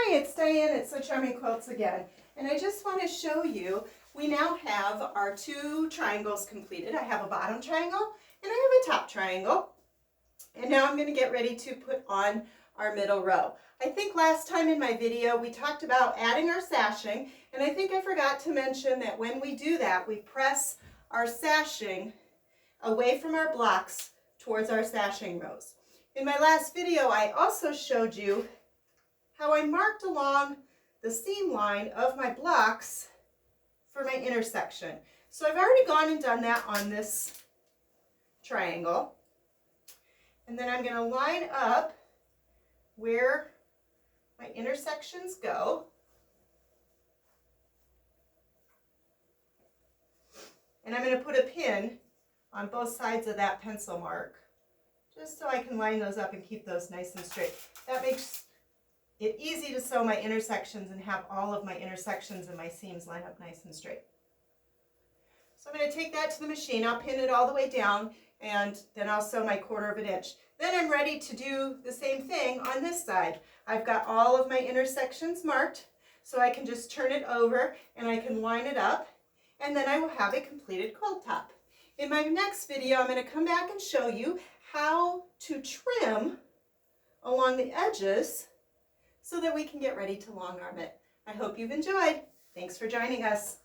Hi, it's Diane at So Charming Quilts again, and I just want to show you, we now have our two triangles completed. I have a bottom triangle and I have a top triangle, and now I'm going to get ready to put on our middle row. I think last time in my video we talked about adding our sashing, and I think I forgot to mention that when we do that, we press our sashing away from our blocks towards our sashing rows. In my last video, I also showed you how I marked along the seam line of my blocks for my intersection. So I've already gone and done that on this triangle. And then I'm going to line up where my intersections go. And I'm going to put a pin on both sides of that pencil mark, just so I can line those up and keep those nice and straight. That makes it easy to sew my intersections and have all of my intersections and my seams line up nice and straight. So I'm going to take that to the machine. I'll pin it all the way down, and then I'll sew my 1/4 of an inch. Then I'm ready to do the same thing on this side. I've got all of my intersections marked, so I can just turn it over and I can line it up, and then I will have a completed quilt top. In my next video, I'm going to come back and show you how to trim along the edges so that we can get ready to long arm it. I hope you've enjoyed. Thanks for joining us.